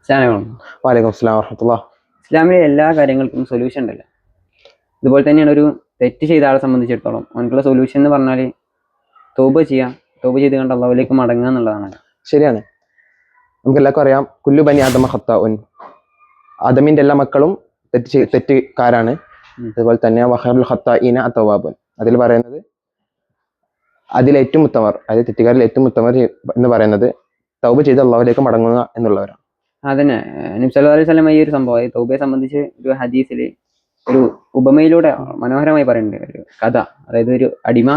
Slam. വലൈക്കും അസ്സലാം വറഹ്മത്തുള്ളാഹി. ഇസ്ലാമിലെ എല്ലാ കാര്യങ്ങൾക്കും സൊല്യൂഷൻ ഉണ്ടല്ലോ. ഇതുപോലെ തന്നെയാണ് ഒരു തെറ്റ് ചെയ്ത ആളെ സംബന്ധിച്ചിടത്തോളം അവനക്കുള്ള സൊല്യൂഷൻ എന്ന് പറഞ്ഞാൽ തൗബ ചെയ്യുക, തൗബ ചെയ്ത് കണ്ട് അള്ളാഹുവിലേക്ക് മടങ്ങുക എന്നുള്ളതാണ്. ശരിയാണ്. നമുക്ക് എല്ലാവർക്കും അറിയാം, കുല്ലു ബനി ആദമ ഖത്താഉൻ, ആദമിന്റെ എല്ലാ മക്കളും തെറ്റുകാരാണ്. അതുപോലെ തന്നെ വഖൈറുൽ ഖത്താഇന അത്തവാബുൻ, അതിൽ പറയുന്നത് അതിലേറ്റവും ഉത്തമർ, അതായത് തെറ്റുകാരിൽ ഏറ്റവും ഉത്തമർ എന്ന് പറയുന്നത് തൗബ ചെയ്ത് അള്ളാഹുവിലേക്ക് മടങ്ങുക എന്നുള്ളവരാണ്. അതന്നെ നബി സല്ലല്ലാഹു അലൈഹി വസല്ലം ഈ ഒരു സംഭവം തൗബയെ സംബന്ധിച്ച് ഒരു ഹദീസിൽ ഒരു ഉപമയിലൂടെ മനോഹരമായി പറയുന്നുണ്ട്. ഒരു കഥ, അതായത് ഒരു അടിമ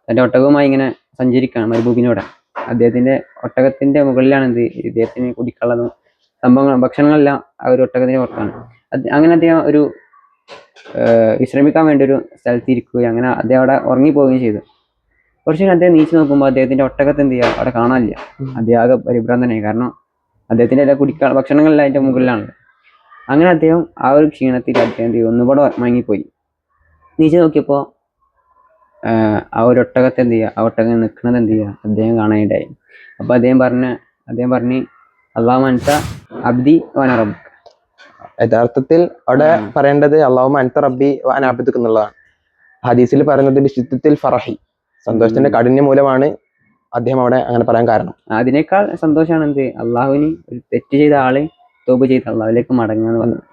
തന്റെ ഒട്ടകവുമായി ഇങ്ങനെ സഞ്ചരിക്കുകയാണ് മരുഭൂമിയിലൂടെ. അദ്ദേഹത്തിന്റെ ഒട്ടകത്തിന്റെ മുകളിലാണ് ഇദ്ദേഹത്തിന് കുടിക്കാനുള്ളതും സംഭവങ്ങളും ഭക്ഷണങ്ങളെല്ലാം ആ ഒരു ഒട്ടകത്തിന് പുറത്താണ്. അങ്ങനെ അദ്ദേഹം ഒരു വിശ്രമിക്കാൻ വേണ്ടി ഒരു സ്ഥലത്ത് ഇരിക്കുകയും അങ്ങനെ അദ്ദേഹം അവിടെ ഉറങ്ങിപ്പോവുകയും ചെയ്തു. കുറച്ച് അദ്ദേഹം നീച്ചു നോക്കുമ്പോൾ അദ്ദേഹത്തിന്റെ ഒട്ടകത്തെ എന്ത് ചെയ്യുക അവിടെ കാണാനില്ല. അദ്ദേഹം ആകെ പരിഭ്രാന്തനായി. കാരണം അദ്ദേഹത്തിന്റെ എല്ലാ ഭക്ഷണങ്ങളെല്ലാം അതിന്റെ മുകളിലാണ്. അങ്ങനെ അദ്ദേഹം ആ ഒരു ക്ഷീണത്തിൽ അദ്ദേഹം ഒന്നുകൂടെ മയങ്ങിപ്പോയി. നീച്ചു നോക്കിയപ്പോൾ ആ ഒരു ഒട്ടകത്തെ എന്ത് ചെയ്യുക, ആ ഒട്ടകം നിൽക്കുന്നത് എന്ത് ചെയ്യുക അദ്ദേഹം കാണാനിടയായി. അപ്പൊ അദ്ദേഹം പറഞ്ഞ് അല്ലാഹു അൻത അബ്ദി വഅന റബ്ബുക. യഥാർത്ഥത്തിൽ അവിടെ പറയേണ്ടത് അല്ലാഹുമ്മ അൻത റബ്ബി വഅന അബ്ദുക എന്നുള്ളതാണ്. ഹദീസിൽ പറയുന്നത് ബിശിദ്ദത്തിൽ ഫറഹി, സന്തോഷത്തിന്റെ കാഠിന്യം മൂലമാണ് അദ്ദേഹം അവിടെ അങ്ങനെ പറയാൻ കാരണം. അതിനേക്കാൾ സന്തോഷമാണ് എന്ത്, അള്ളാഹുവിന് ഒരു തെറ്റ് ചെയ്ത ആള് തൗബ ചെയ്ത് അള്ളാഹുവിലേക്ക് മടങ്ങുക എന്ന് പറഞ്ഞത്.